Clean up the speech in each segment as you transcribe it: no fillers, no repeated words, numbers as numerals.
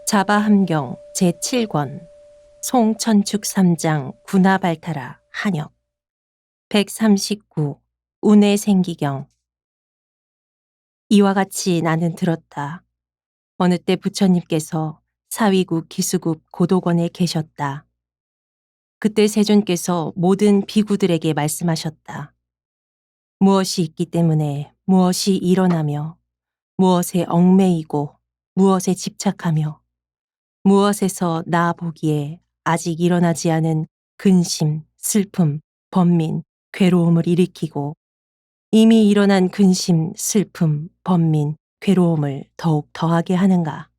자바함경 제7권 송천축 3장 군하발타라 한역 139 운해생기경. 이와 같이 나는 들었다. 어느 때 부처님께서 사위국 기수국 고도관에 계셨다. 그때 세존께서 모든 비구들에게 말씀하셨다. 무엇이 있기 때문에 무엇이 일어나며 무엇에 얽매이고 무엇에 집착하며 무엇에서 나 보기에 아직 일어나지 않은 근심, 슬픔, 번민, 괴로움을 일으키고 이미 일어난 근심, 슬픔, 번민, 괴로움을 더욱 더하게 하는가.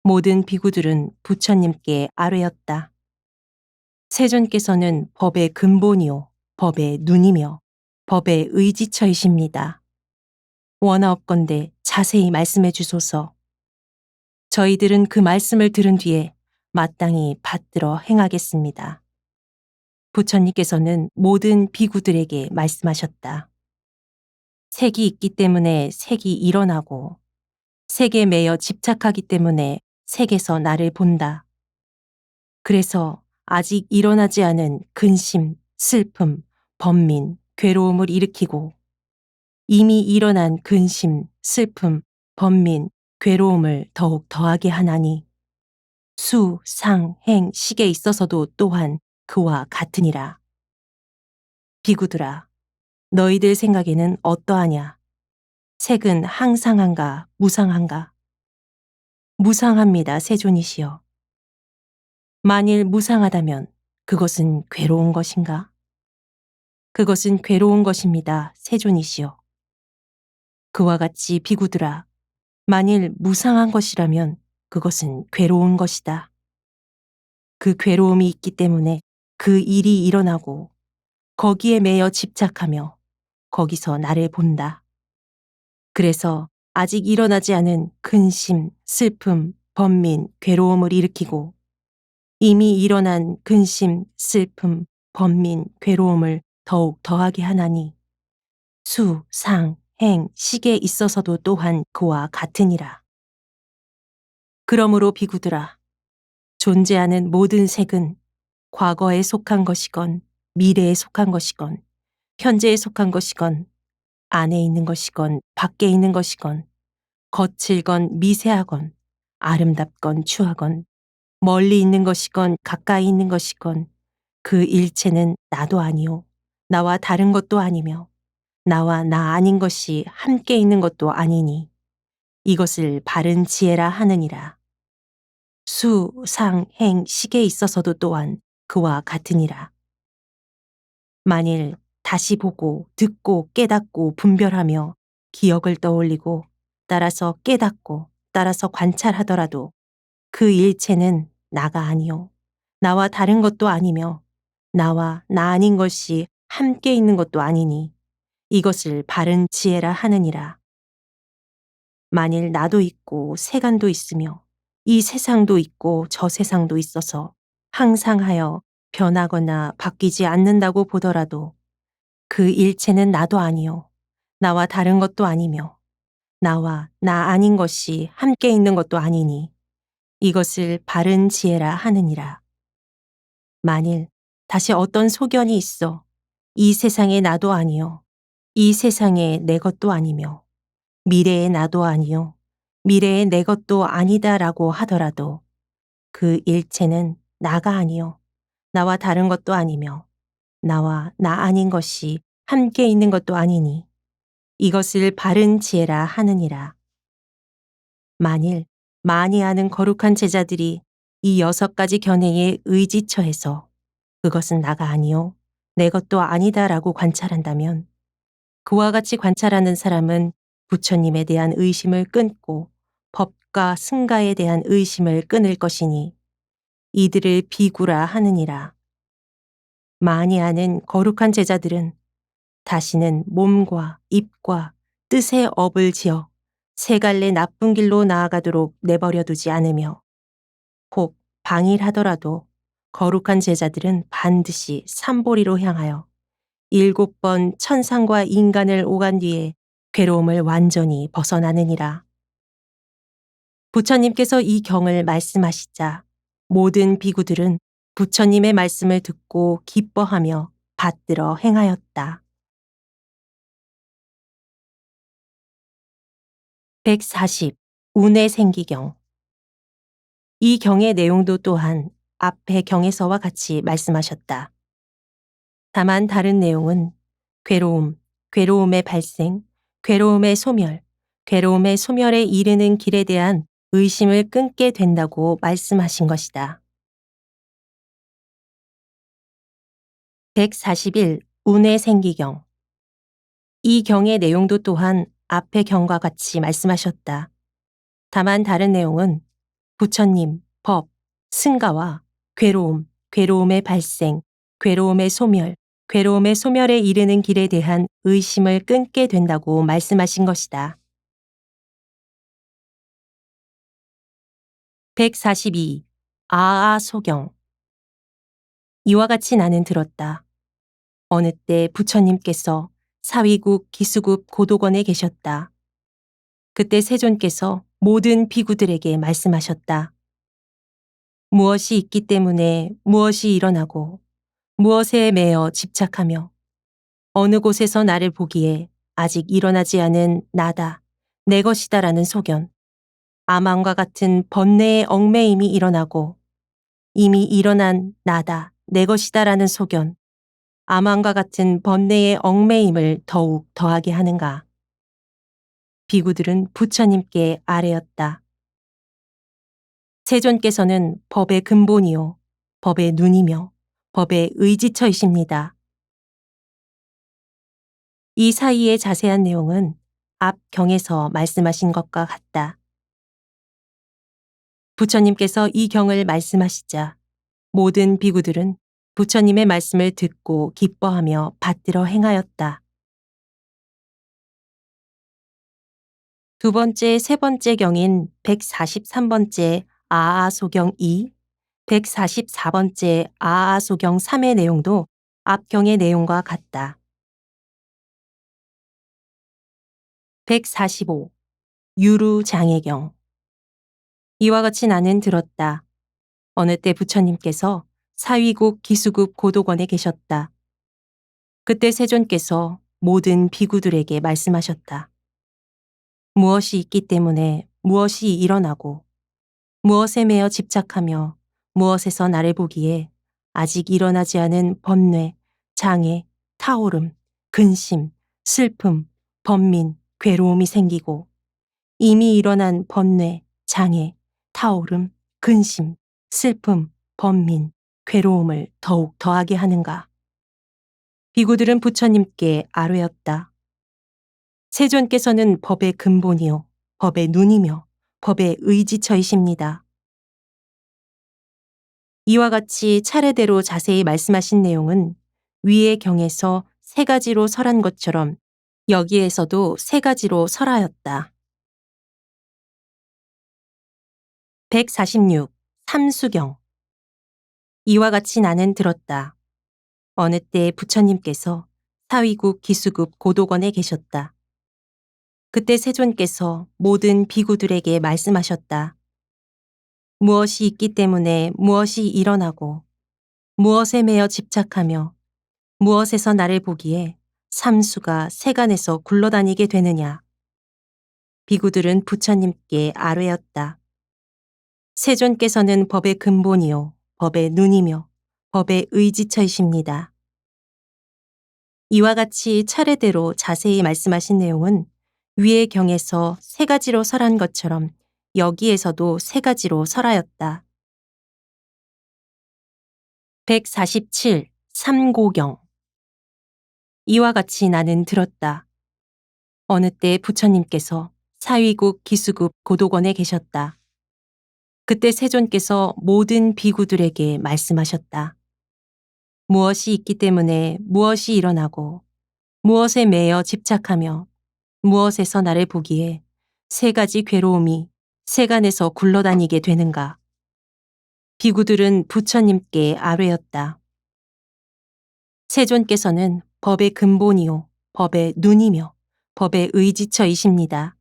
모든 비구들은 부처님께 아뢰었다. 세존께서는 법의 근본이요, 법의 눈이며 법의 의지처이십니다. 원하옵건대 자세히 말씀해 주소서. 저희들은 그 말씀을 들은 뒤에 마땅히 받들어 행하겠습니다. 부처님께서는 모든 비구들에게 말씀하셨다. 색이 있기 때문에 색이 일어나고 색에 매여 집착하기 때문에 색에서 나를 본다. 그래서 아직 일어나지 않은 근심, 슬픔, 번민, 괴로움을 일으키고 이미 일어난 근심, 슬픔, 번민, 괴로움을 더욱 더하게 하나니 수, 상, 행, 식에 있어서도 또한 그와 같으니라. 비구들아, 너희들 생각에는 어떠하냐? 색은 항상한가, 무상한가? 무상합니다, 세존이시여. 만일 무상하다면 그것은 괴로운 것인가? 그것은 괴로운 것입니다, 세존이시여. 그와 같이 비구들아, 만일 무상한 것이라면 그것은 괴로운 것이다. 그 괴로움이 있기 때문에 그 일이 일어나고 거기에 매여 집착하며 거기서 나를 본다. 그래서 아직 일어나지 않은 근심, 슬픔, 번민, 괴로움을 일으키고 이미 일어난 근심, 슬픔, 번민, 괴로움을 더욱 더하게 하나니 수, 상, 행, 식에 있어서도 또한 그와 같으니라. 그러므로 비구들아, 존재하는 모든 색은 과거에 속한 것이건 미래에 속한 것이건 현재에 속한 것이건 안에 있는 것이건 밖에 있는 것이건 거칠건 미세하건 아름답건 추하건 멀리 있는 것이건 가까이 있는 것이건 그 일체는 나도 아니요 나와 다른 것도 아니며 나와 나 아닌 것이 함께 있는 것도 아니니 이것을 바른 지혜라 하느니라. 수, 상, 행, 식에 있어서도 또한 그와 같으니라. 만일 다시 보고 듣고 깨닫고 분별하며 기억을 떠올리고 따라서 깨닫고 따라서 관찰하더라도 그 일체는 나가 아니요 나와 다른 것도 아니며 나와 나 아닌 것이 함께 있는 것도 아니니 이것을 바른 지혜라 하느니라. 만일 나도 있고 세간도 있으며 이 세상도 있고 저 세상도 있어서 항상하여 변하거나 바뀌지 않는다고 보더라도 그 일체는 나도 아니요 나와 다른 것도 아니며 나와 나 아닌 것이 함께 있는 것도 아니니 이것을 바른 지혜라 하느니라. 만일 다시 어떤 소견이 있어 이 세상의 나도 아니요 이 세상의 내 것도 아니며 미래의 나도 아니요 미래의 내 것도 아니다라고 하더라도 그 일체는 나가 아니요 나와 다른 것도 아니며 나와 나 아닌 것이 함께 있는 것도 아니니 이것을 바른 지혜라 하느니라. 만일 많이 아는 거룩한 제자들이 이 6가지 견해에 의지처해서 그것은 나가 아니요 내 것도 아니다라고 관찰한다면 그와 같이 관찰하는 사람은 부처님에 대한 의심을 끊고 법과 승가에 대한 의심을 끊을 것이니 이들을 비구라 하느니라. 많이 아는 거룩한 제자들은 다시는 몸과 입과 뜻의 업을 지어 세 갈래 나쁜 길로 나아가도록 내버려 두지 않으며 혹 방일하더라도 거룩한 제자들은 반드시 삼보리로 향하여 7번 천상과 인간을 오간 뒤에 괴로움을 완전히 벗어나느니라. 부처님께서 이 경을 말씀하시자 모든 비구들은 부처님의 말씀을 듣고 기뻐하며 받들어 행하였다. 140. 운의 생기경. 이 경의 내용도 또한 앞의 경에서와 같이 말씀하셨다. 다만 다른 내용은 괴로움, 괴로움의 발생, 괴로움의 소멸, 괴로움의 소멸에 이르는 길에 대한 의심을 끊게 된다고 말씀하신 것이다. 141. 운의 생기경. 이 경의 내용도 또한 앞의 경과 같이 말씀하셨다. 다만 다른 내용은 부처님, 법, 승가와 괴로움, 괴로움의 발생, 괴로움의 소멸, 괴로움의 소멸에 이르는 길에 대한 의심을 끊게 된다고 말씀하신 것이다. 142. 아아 소경. 이와 같이 나는 들었다. 어느 때 부처님께서 사위국 기수급 고도관에 계셨다. 그때 세존께서 모든 비구들에게 말씀하셨다. 무엇이 있기 때문에 무엇이 일어나고 무엇에 매여 집착하며 어느 곳에서 나를 보기에 아직 일어나지 않은 나다, 내 것이다라는 소견, 아망과 같은 번뇌의 얽매임이 일어나고 이미 일어난 나다, 내 것이다라는 소견, 아망과 같은 번뇌의 얽매임을 더욱 더하게 하는가. 비구들은 부처님께 아뢰었다. 세존께서는 법의 근본이요, 법의 눈이며 법의 의지처이십니다. 이 사이의 자세한 내용은 앞 경에서 말씀하신 것과 같다. 부처님께서 이 경을 말씀하시자 모든 비구들은 부처님의 말씀을 듣고 기뻐하며 받들어 행하였다. 두 번째, 세 번째 경인 143번째 아아소경 2, 144번째 아아소경 3의 내용도 앞 경의 내용과 같다. 145. 유루장애경. 이와 같이 나는 들었다. 어느 때 부처님께서 사위국 기수급 고도관에 계셨다. 그때 세존께서 모든 비구들에게 말씀하셨다. 무엇이 있기 때문에 무엇이 일어나고 무엇에 매여 집착하며 무엇에서 나를 보기에 아직 일어나지 않은 번뇌, 장애, 타오름, 근심, 슬픔, 번민, 괴로움이 생기고 이미 일어난 번뇌, 장애, 타오름, 근심, 슬픔, 번민, 괴로움을 더욱 더하게 하는가. 비구들은 부처님께 아뢰었다. 세존께서는 법의 근본이요, 법의 눈이며 법의 의지처이십니다. 이와 같이 차례대로 자세히 말씀하신 내용은 위의 경에서 세 가지로 설한 것처럼 여기에서도 세 가지로 설하였다. 146. 삼수경. 이와 같이 나는 들었다. 어느 때 부처님께서 사위국 기수급 고도관에 계셨다. 그때 세존께서 모든 비구들에게 말씀하셨다. 무엇이 있기 때문에 무엇이 일어나고 무엇에 매여 집착하며 무엇에서 나를 보기에 삼수가 세간에서 굴러다니게 되느냐. 비구들은 부처님께 아뢰었다. 세존께서는 법의 근본이요, 법의 눈이며 법의 의지처이십니다. 이와 같이 차례대로 자세히 말씀하신 내용은 위의 경에서 세 가지로 설한 것처럼 여기에서도 세 가지로 설하였다. 147. 삼고경. 이와 같이 나는 들었다. 어느 때 부처님께서 사위국 기수급 고도관에 계셨다. 그때 세존께서 모든 비구들에게 말씀하셨다. 무엇이 있기 때문에 무엇이 일어나고 무엇에 매여 집착하며 무엇에서 나를 보기에 세 가지 괴로움이 세간에서 굴러다니게 되는가. 비구들은 부처님께 아뢰었다. 세존께서는 법의 근본이요, 법의 눈이며 법의 의지처이십니다.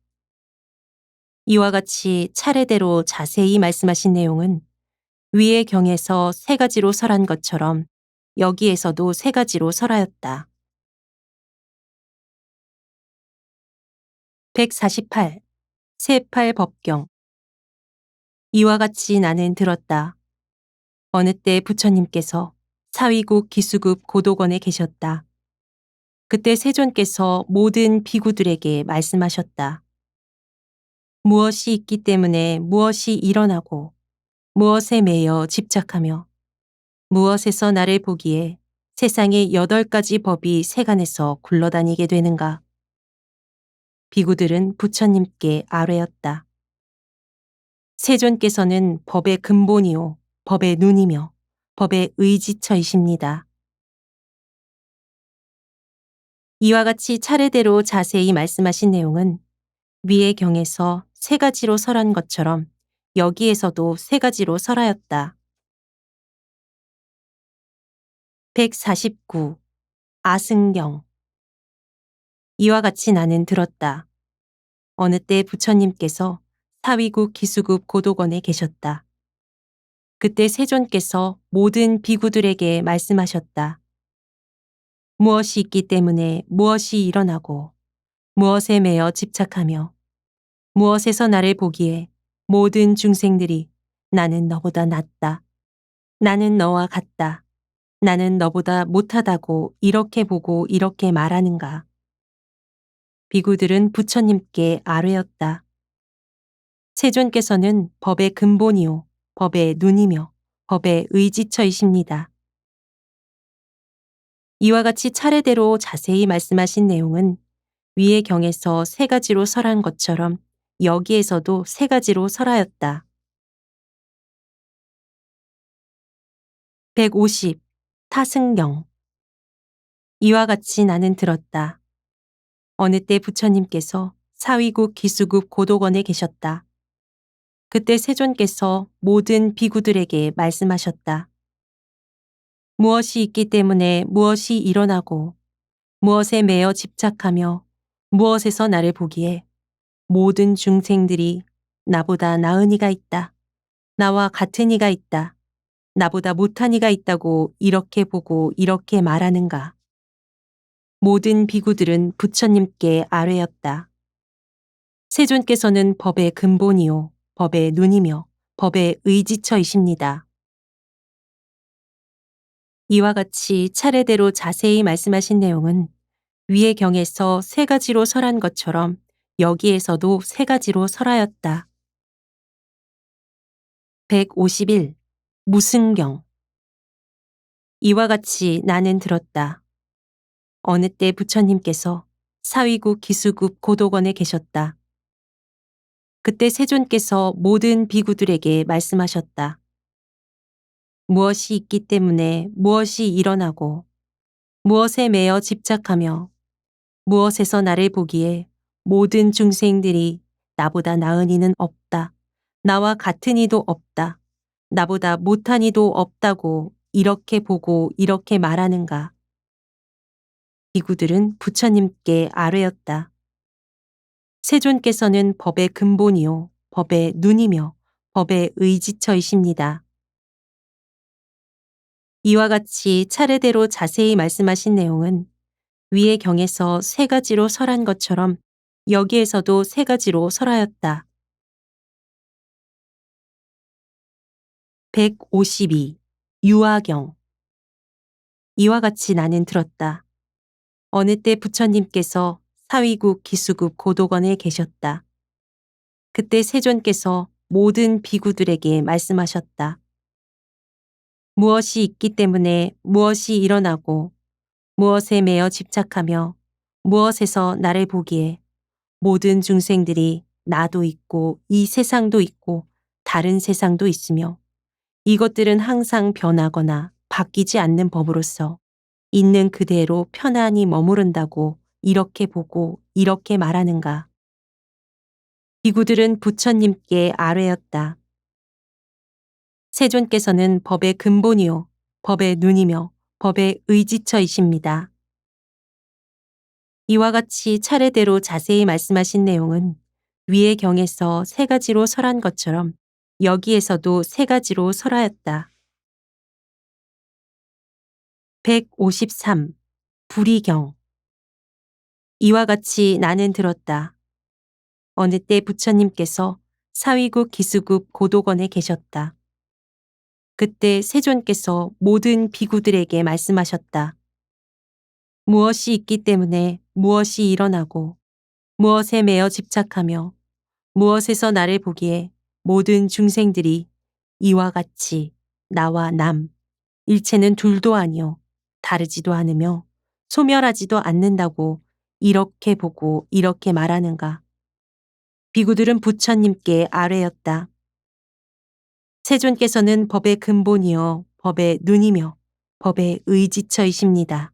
이와 같이 차례대로 자세히 말씀하신 내용은 위의 경에서 세 가지로 설한 것처럼 여기에서도 세 가지로 설하였다. 148. 세팔 법경. 이와 같이 나는 들었다. 어느 때 부처님께서 사위국 기수급 고도건에 계셨다. 그때 세존께서 모든 비구들에게 말씀하셨다. 무엇이 있기 때문에 무엇이 일어나고 무엇에 매여 집착하며 무엇에서 나를 보기에 세상의 8가지 법이 세간에서 굴러다니게 되는가. 비구들은 부처님께 아뢰었다. 세존께서는 법의 근본이요 법의 눈이며 법의 의지처이십니다. 이와 같이 차례대로 자세히 말씀하신 내용은 위의 경에서 세 가지로 설한 것처럼 여기에서도 세 가지로 설하였다. 149. 아승경. 이와 같이 나는 들었다. 어느 때 부처님께서 사위국 기수급 고도건에 계셨다. 그때 세존께서 모든 비구들에게 말씀하셨다. 무엇이 있기 때문에 무엇이 일어나고 무엇에 매여 집착하며 무엇에서 나를 보기에 모든 중생들이 나는 너보다 낫다. 나는 너와 같다. 나는 너보다 못하다고 이렇게 보고 이렇게 말하는가. 비구들은 부처님께 아뢰었다. 세존께서는 법의 근본이요 법의 눈이며 법의 의지처이십니다. 이와 같이 차례대로 자세히 말씀하신 내용은 위의 경에서 세 가지로 설한 것처럼 여기에서도 세 가지로 설하였다. 150. 타승경. 이와 같이 나는 들었다. 어느 때 부처님께서 사위국 기수급 고도건에 계셨다. 그때 세존께서 모든 비구들에게 말씀하셨다. 무엇이 있기 때문에 무엇이 일어나고 무엇에 매여 집착하며 무엇에서 나를 보기에 모든 중생들이 나보다 나은 이가 있다. 나와 같은 이가 있다. 나보다 못한 이가 있다고 이렇게 보고 이렇게 말하는가. 모든 비구들은 부처님께 아뢰었다. 세존께서는 법의 근본이요 법의 눈이며 법의 의지처이십니다. 이와 같이 차례대로 자세히 말씀하신 내용은 위의 경에서 세 가지로 설한 것처럼 여기에서도 세 가지로 설하였다. 151. 무승경. 이와 같이 나는 들었다. 어느 때 부처님께서 사위국 기수급 고도건에 계셨다. 그때 세존께서 모든 비구들에게 말씀하셨다. 무엇이 있기 때문에 무엇이 일어나고 무엇에 매여 집착하며 무엇에서 나를 보기에 모든 중생들이 나보다 나은 이는 없다. 나와 같은 이도 없다. 나보다 못한 이도 없다고 이렇게 보고 이렇게 말하는가. 비구들은 부처님께 아뢰었다. 세존께서는 법의 근본이요 법의 눈이며 법의 의지처이십니다. 이와 같이 차례대로 자세히 말씀하신 내용은 위의 경에서 세 가지로 설한 것처럼 여기에서도 세 가지로 설하였다. 152. 유아경. 이와 같이 나는 들었다. 어느 때 부처님께서 사위국 기수급 고도건에 계셨다. 그때 세존께서 모든 비구들에게 말씀하셨다. 무엇이 있기 때문에 무엇이 일어나고 무엇에 매여 집착하며 무엇에서 나를 보기에 모든 중생들이 나도 있고 이 세상도 있고 다른 세상도 있으며 이것들은 항상 변하거나 바뀌지 않는 법으로서 있는 그대로 편안히 머무른다고 이렇게 보고 이렇게 말하는가. 비구들은 부처님께 아뢰었다. 세존께서는 법의 근본이요 법의 눈이며 법의 의지처이십니다. 이와 같이 차례대로 자세히 말씀하신 내용은 위의 경에서 세 가지로 설한 것처럼 여기에서도 세 가지로 설하였다. 153. 불의경. 이와 같이 나는 들었다. 어느 때 부처님께서 사위국 기수국 고도건에 계셨다. 그때 세존께서 모든 비구들에게 말씀하셨다. 무엇이 있기 때문에 무엇이 일어나고 무엇에 매어 집착하며 무엇에서 나를 보기에 모든 중생들이 이와 같이 나와 남, 일체는 둘도 아니요 다르지도 않으며 소멸하지도 않는다고 이렇게 보고 이렇게 말하는가. 비구들은 부처님께 아뢰었다. 세존께서는 법의 근본이요 법의 눈이며 법의 의지처이십니다.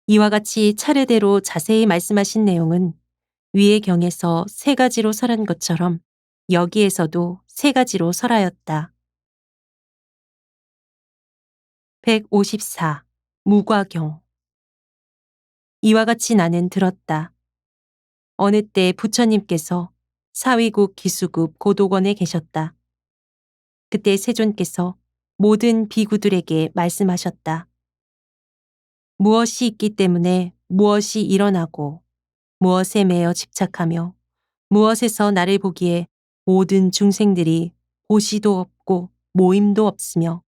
이와 같이 차례대로 자세히 말씀하신 내용은 위의 경에서 세 가지로 설한 것처럼 여기에서도 세 가지로 설하였다. 154. 무과경. 이와 같이 나는 들었다. 어느 때 부처님께서 사위국 기수국 고도건에 계셨다. 그때 세존께서 모든 비구들에게 말씀하셨다. 무엇이 있기 때문에 무엇이 일어나고 무엇에 매여 집착하며 무엇에서 나를 보기에 모든 중생들이 보시도 없고 모임도 없으며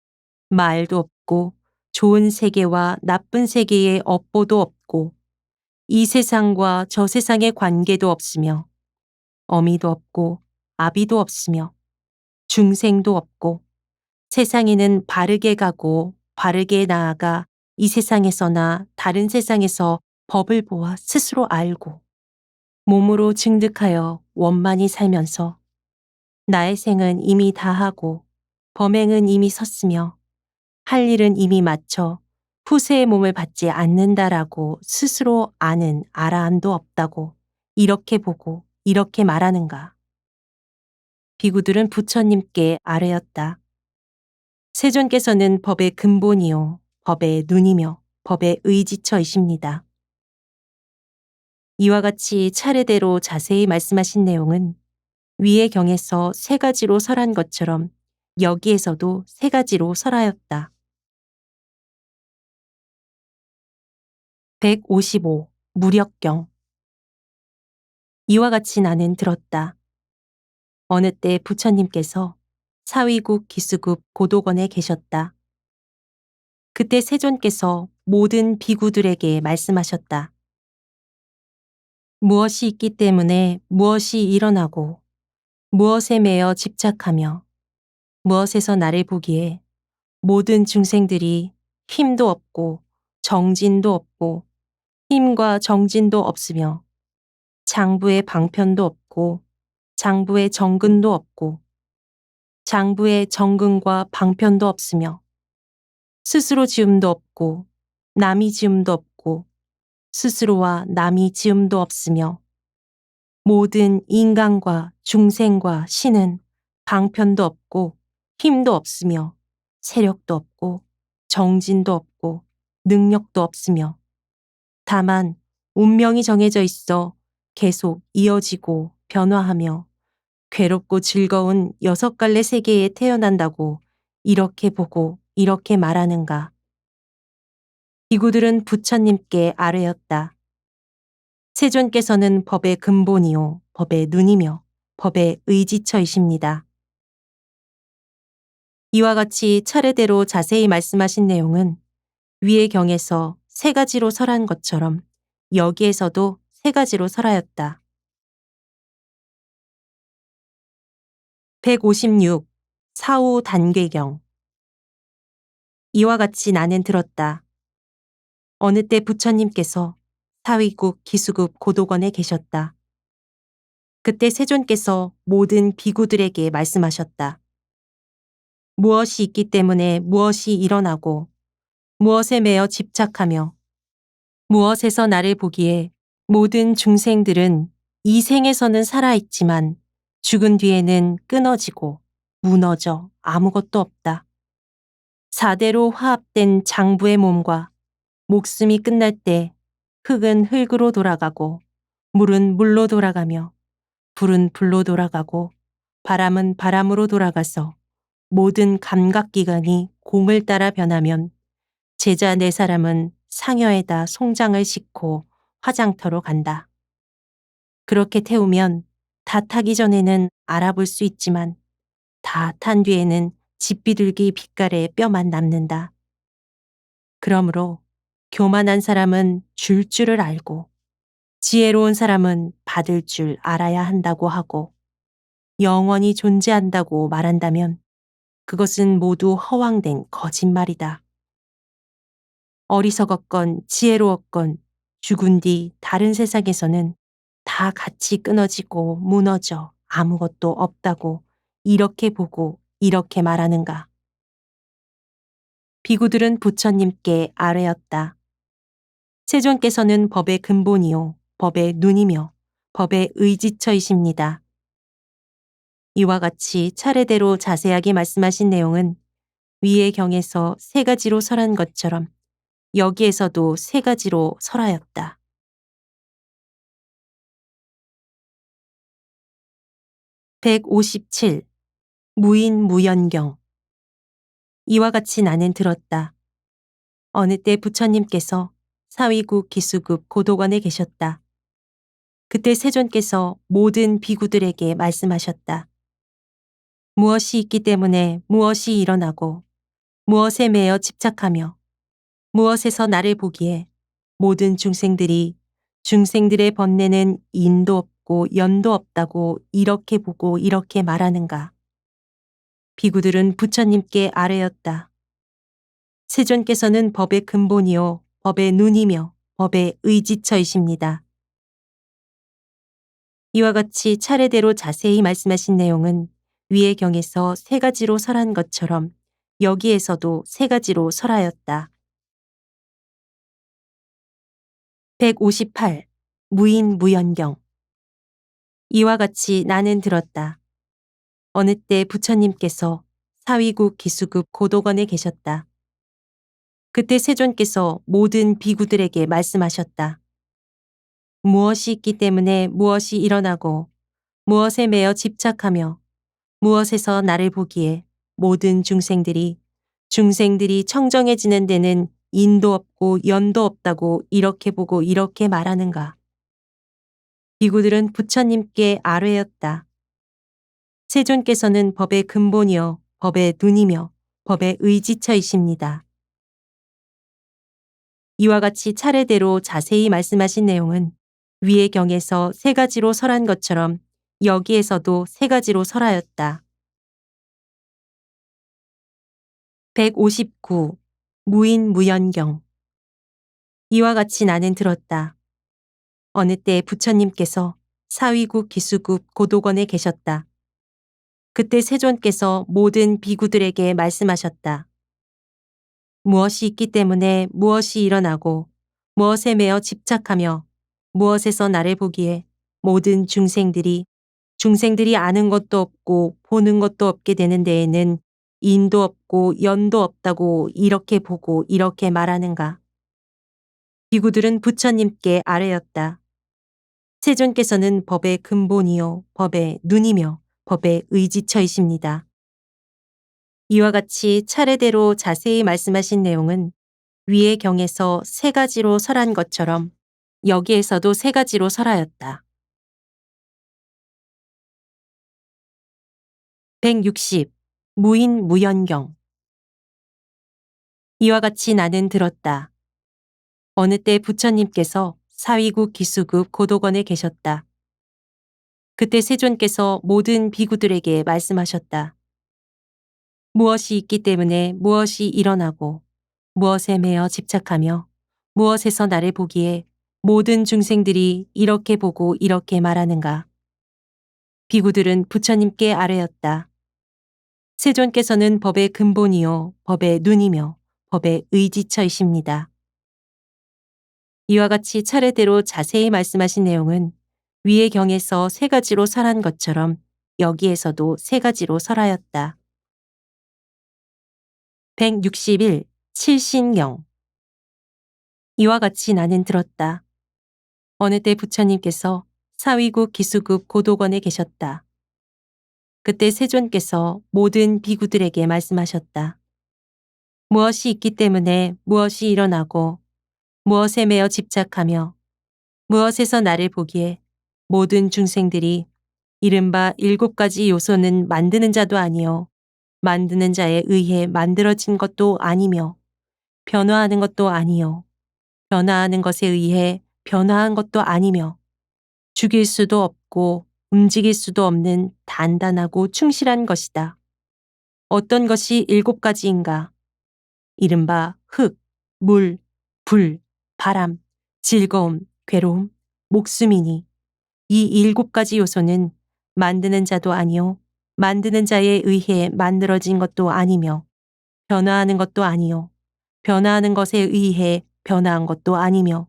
말도 없고 좋은 세계와 나쁜 세계의 업보도 없고 이 세상과 저 세상의 관계도 없으며 어미도 없고 아비도 없으며 중생도 없고 세상에는 바르게 가고 바르게 나아가 이 세상에서나 다른 세상에서 법을 보아 스스로 알고 몸으로 증득하여 원만히 살면서 나의 생은 이미 다하고 범행은 이미 섰으며 할 일은 이미 마쳐 후세의 몸을 받지 않는다라고 스스로 아는 아라함도 없다고 이렇게 보고 이렇게 말하는가. 비구들은 부처님께 아뢰었다. 세존께서는 법의 근본이요 법의 눈이며 법의 의지처이십니다. 이와 같이 차례대로 자세히 말씀하신 내용은 위의 경에서 세 가지로 설한 것처럼 여기에서도 세 가지로 설하였다. 155. 무력경. 이와 같이 나는 들었다. 어느 때 부처님께서 사위국 기수국 고도건에 계셨다. 그때 세존께서 모든 비구들에게 말씀하셨다. 무엇이 있기 때문에 무엇이 일어나고 무엇에 매여 집착하며 무엇에서 나를 보기에 모든 중생들이 힘도 없고 정진도 없고 힘과 정진도 없으며 장부의 방편도 없고 장부의 정근도 없고 장부의 정근과 방편도 없으며 스스로 지음도 없고 남이 지음도 없고 스스로와 남이 지음도 없으며 모든 인간과 중생과 신은 방편도 없고 힘도 없으며 세력도 없고 정진도 없고 능력도 없으며 다만 운명이 정해져 있어 계속 이어지고 변화하며 괴롭고 즐거운 여섯 갈래 세계에 태어난다고 이렇게 보고 이렇게 말하는가. 비구들은 부처님께 아뢰었다. 세존께서는 법의 근본이요 법의 눈이며 법의 의지처이십니다. 이와 같이 차례대로 자세히 말씀하신 내용은 위의 경에서 세 가지로 설한 것처럼 여기에서도 세 가지로 설하였다. 156. 사후 단계경. 이와 같이 나는 들었다. 어느 때 부처님께서 사위국 기수국 고도건에 계셨다. 그때 세존께서 모든 비구들에게 말씀하셨다. 무엇이 있기 때문에 무엇이 일어나고 무엇에 매여 집착하며 무엇에서 나를 보기에 모든 중생들은 이 생에서는 살아있지만 죽은 뒤에는 끊어지고 무너져 아무것도 없다. 4대로 화합된 장부의 몸과 목숨이 끝날 때 흙은 흙으로 돌아가고 물은 물로 돌아가며 불은 불로 돌아가고 바람은 바람으로 돌아가서 모든 감각기관이 공을 따라 변하면 제자 네 사람은 상여에다 송장을 싣고 화장터로 간다. 그렇게 태우면 다 타기 전에는 알아볼 수 있지만 다 탄 뒤에는 집비둘기 빛깔의 뼈만 남는다. 그러므로 교만한 사람은 줄 줄을 알고 지혜로운 사람은 받을 줄 알아야 한다고 하고 영원히 존재한다고 말한다면 그것은 모두 허황된 거짓말이다. 어리석었건 지혜로웠건 죽은 뒤 다른 세상에서는 다 같이 끊어지고 무너져 아무것도 없다고 이렇게 보고 이렇게 말하는가. 비구들은 부처님께 아뢰었다. 세존께서는 법의 근본이요 법의 눈이며 법의 의지처이십니다. 이와 같이 차례대로 자세하게 말씀하신 내용은 위의 경에서 세 가지로 설한 것처럼 여기에서도 세 가지로 설하였다. 157. 무인무연경. 이와 같이 나는 들었다. 어느 때 부처님께서 사위국 기수급 고도관에 계셨다. 그때 세존께서 모든 비구들에게 말씀하셨다. 무엇이 있기 때문에 무엇이 일어나고 무엇에 매여 집착하며 무엇에서 나를 보기에 모든 중생들이 중생들의 번뇌는 인도 없고 연도 없다고 이렇게 보고 이렇게 말하는가. 비구들은 부처님께 아뢰었다. 세존께서는 법의 근본이요 법의 눈이며 법의 의지처이십니다. 이와 같이 차례대로 자세히 말씀하신 내용은 위의 경에서 세 가지로 설한 것처럼 여기에서도 세 가지로 설하였다. 158. 무인무연경. 이와 같이 나는 들었다. 어느 때 부처님께서 사위국 기수급 고도건에 계셨다. 그때 세존께서 모든 비구들에게 말씀하셨다. 무엇이 있기 때문에 무엇이 일어나고 무엇에 매여 집착하며 무엇에서 나를 보기에 모든 중생들이 청정해지는 데는 인도 없고 연도 없다고 이렇게 보고 이렇게 말하는가. 비구들은 부처님께 아뢰었다. 세존께서는 법의 근본이요 법의 눈이며 법의 의지처이십니다. 이와 같이 차례대로 자세히 말씀하신 내용은 위의 경에서 세 가지로 설한 것처럼 여기에서도 세 가지로 설하였다. 159. 무인무연경. 이와 같이 나는 들었다. 어느 때 부처님께서 사위국 기수국 고도건에 계셨다. 그때 세존께서 모든 비구들에게 말씀하셨다. 무엇이 있기 때문에 무엇이 일어나고 무엇에 매여 집착하며 무엇에서 나를 보기에 모든 중생들이 아는 것도 없고 보는 것도 없게 되는 데에는 인도 없고 연도 없다고 이렇게 보고 이렇게 말하는가. 비구들은 부처님께 아뢰었다. 세존께서는 법의 근본이요 법의 눈이며 법의 의지처이십니다. 이와 같이 차례대로 자세히 말씀하신 내용은 위의 경에서 세 가지로 설한 것처럼 여기에서도 세 가지로 설하였다. 160. 무인무연경. 이와 같이 나는 들었다. 어느 때 부처님께서 사위국 기수급 고도건에 계셨다. 그때 세존께서 모든 비구들에게 말씀하셨다. 무엇이 있기 때문에 무엇이 일어나고 무엇에 매여 집착하며 무엇에서 나를 보기에 모든 중생들이 이렇게 보고 이렇게 말하는가. 비구들은 부처님께 아뢰었다. 세존께서는 법의 근본이요 법의 눈이며 법의 의지처이십니다. 이와 같이 차례대로 자세히 말씀하신 내용은 위의 경에서 세 가지로 설한 것처럼 여기에서도 세 가지로 설하였다. 161. 칠신경. 이와 같이 나는 들었다. 어느 때 부처님께서 사위국 기수국 고도관에 계셨다. 그때 세존께서 모든 비구들에게 말씀하셨다. 무엇이 있기 때문에 무엇이 일어나고 무엇에 매여 집착하며 무엇에서 나를 보기에 모든 중생들이 이른바 7가지 요소는 만드는 자도 아니요 만드는 자에 의해 만들어진 것도 아니며 변화하는 것도 아니요 변화하는 것에 의해 변화한 것도 아니며 죽일 수도 없고 움직일 수도 없는 단단하고 충실한 것이다. 어떤 것이 7가지인가? 이른바 흙, 물, 불, 바람, 즐거움, 괴로움, 목숨이니 이 7가지 요소는 만드는 자도 아니요 만드는 자에 의해 만들어진 것도 아니며 변화하는 것도 아니요 변화하는 것에 의해 변화한 것도 아니며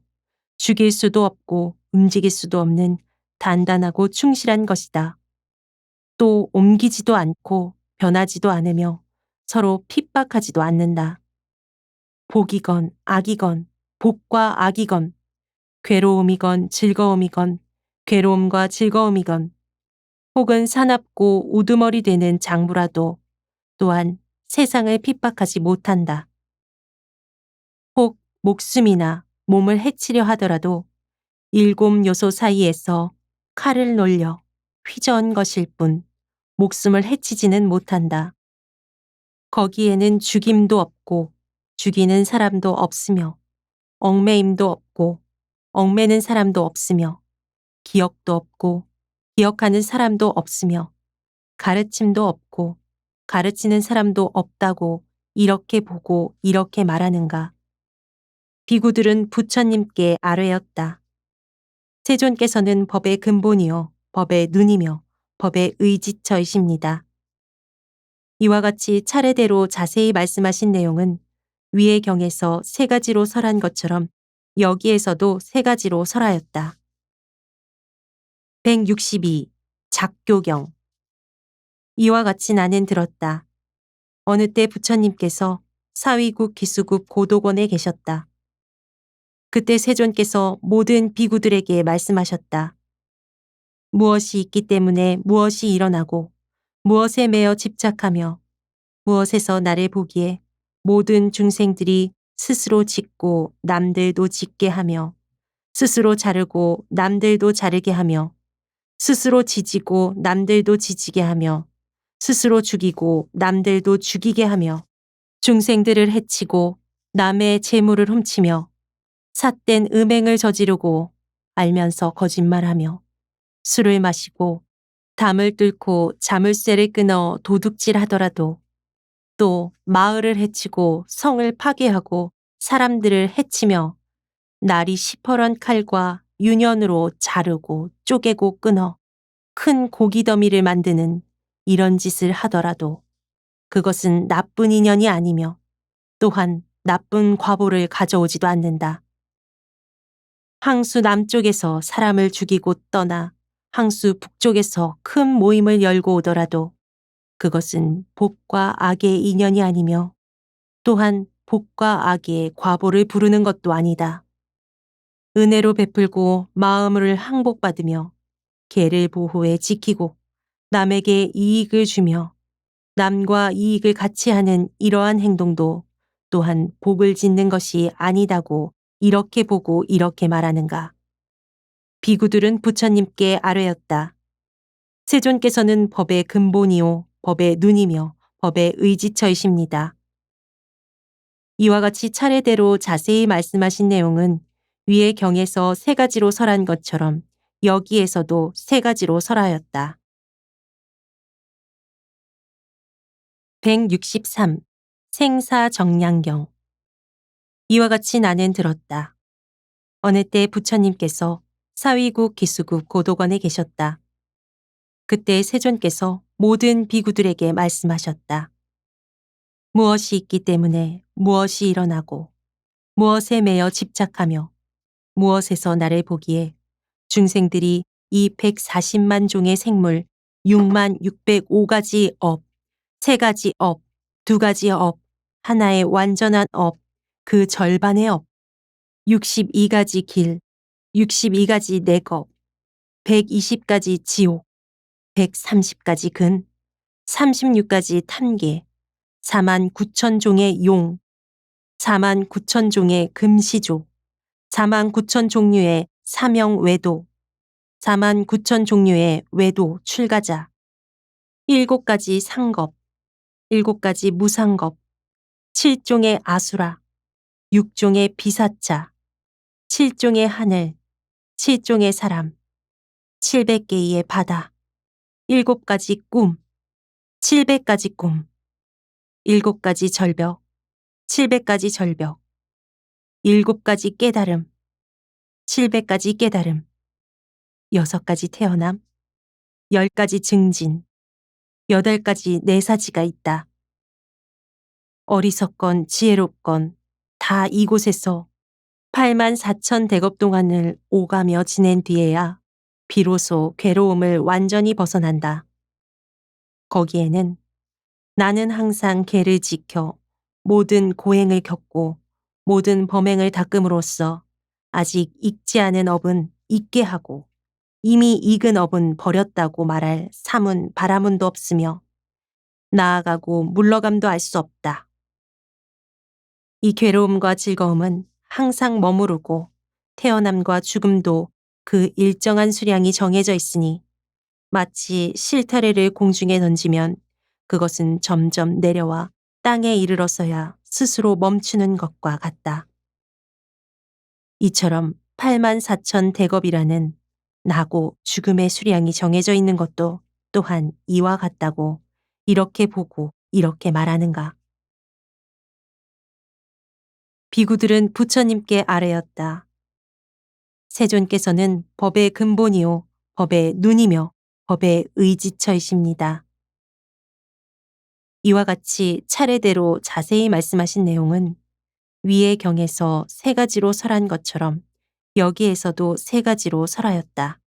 죽일 수도 없고 움직일 수도 없는 단단하고 충실한 것이다. 또 옮기지도 않고 변하지도 않으며 서로 핍박하지도 않는다. 복이건 악이건 복과 악이건 괴로움이건 즐거움이건 괴로움과 즐거움이건 혹은 사납고 우두머리 되는 장부라도 또한 세상을 핍박하지 못한다. 혹 목숨이나 몸을 해치려 하더라도 7요소 사이에서 칼을 놀려 휘저은 것일 뿐 목숨을 해치지는 못한다. 거기에는 죽임도 없고 죽이는 사람도 없으며 얽매임도 없고 얽매는 사람도 없으며 기억도 없고 기억하는 사람도 없으며 가르침도 없고 가르치는 사람도 없다고 이렇게 보고 이렇게 말하는가. 비구들은 부처님께 아뢰었다. 세존께서는 법의 근본이요 법의 눈이며 법의 의지처이십니다. 이와 같이 차례대로 자세히 말씀하신 내용은 위의 경에서 3가지로 설한 것처럼 여기에서도 3가지로 설하였다. 162. 작교경. 이와 같이 나는 들었다. 어느 때 부처님께서 사위국 기수국 고도곤에 계셨다. 그때 세존께서 모든 비구들에게 말씀하셨다. 무엇이 있기 때문에 무엇이 일어나고 무엇에 매여 집착하며 무엇에서 나를 보기에 모든 중생들이 스스로 짓고 남들도 짓게 하며 스스로 자르고 남들도 자르게 하며 스스로 지지고 남들도 지지게 하며 스스로 죽이고 남들도 죽이게 하며 중생들을 해치고 남의 재물을 훔치며 삿된 음행을 저지르고 알면서 거짓말하며 술을 마시고 담을 뚫고 자물쇠를 끊어 도둑질하더라도 또 마을을 해치고 성을 파괴하고 사람들을 해치며 날이 시퍼런 칼과 유년으로 자르고 쪼개고 끊어 큰 고기더미를 만드는 이런 짓을 하더라도 그것은 나쁜 인연이 아니며 또한 나쁜 과보를 가져오지도 않는다. 항수 남쪽에서 사람을 죽이고 떠나 항수 북쪽에서 큰 모임을 열고 오더라도 그것은 복과 악의 인연이 아니며 또한 복과 악의 과보를 부르는 것도 아니다. 은혜로 베풀고 마음을 항복받으며 개를 보호해 지키고 남에게 이익을 주며 남과 이익을 같이 하는 이러한 행동도 또한 복을 짓는 것이 아니다고 이렇게 보고 이렇게 말하는가. 비구들은 부처님께 아뢰었다. 세존께서는 법의 근본이요 법의 눈이며 법의 의지처이십니다. 이와 같이 차례대로 자세히 말씀하신 내용은 위의 경에서 3가지로 설한 것처럼 여기에서도 3가지로 설하였다. 163. 생사정량경. 이와 같이 나는 들었다. 어느 때 부처님께서 사위국 기수국 고도관에 계셨다. 그때 세존께서 모든 비구들에게 말씀하셨다. 무엇이 있기 때문에 무엇이 일어나고 무엇에 매여 집착하며 무엇에서 나를 보기에 중생들이 이 140만 종의 생물 6만 605가지 업, 3가지 업, 2가지 업, 하나의 완전한 업, 그 절반의 업, 62가지 길, 62가지 내겁, 120가지 지옥, 130가지 근, 36가지 탐계, 49,000종의 용, 49,000종의 금시조, 49,000종류의 사명 외도, 49,000종류의 외도 출가자, 7가지 상겁, 7가지 무상겁, 7종의 아수라, 6종의 비사차, 7종의 하늘, 7종의 사람, 700개의 바다, 7가지 꿈, 700가지 꿈, 7가지 절벽, 700가지 절벽, 7가지 깨달음, 700가지 깨달음, 6가지 태어남, 10가지 증진, 8가지 내사지가 있다. 어리석건 지혜롭건 다 이곳에서 84,000 대겁 동안을 오가며 지낸 뒤에야 비로소 괴로움을 완전히 벗어난다. 거기에는 나는 항상 개를 지켜 모든 고행을 겪고 모든 범행을 닦음으로써 아직 익지 않은 업은 익게 하고 이미 익은 업은 버렸다고 말할 사문 바라문도 없으며 나아가고 물러감도 알 수 없다. 이 괴로움과 즐거움은 항상 머무르고 태어남과 죽음도 그 일정한 수량이 정해져 있으니 마치 실타래를 공중에 던지면 그것은 점점 내려와 땅에 이르러서야 스스로 멈추는 것과 같다. 이처럼 84,000 대겁이라는 나고 죽음의 수량이 정해져 있는 것도 또한 이와 같다고 이렇게 보고 이렇게 말하는가. 비구들은 부처님께 아뢰었다. 세존께서는 법의 근본이요 법의 눈이며 법의 의지처이십니다. 이와 같이 차례대로 자세히 말씀하신 내용은 위의 경에서 3가지로 설한 것처럼 여기에서도 3가지로 설하였다.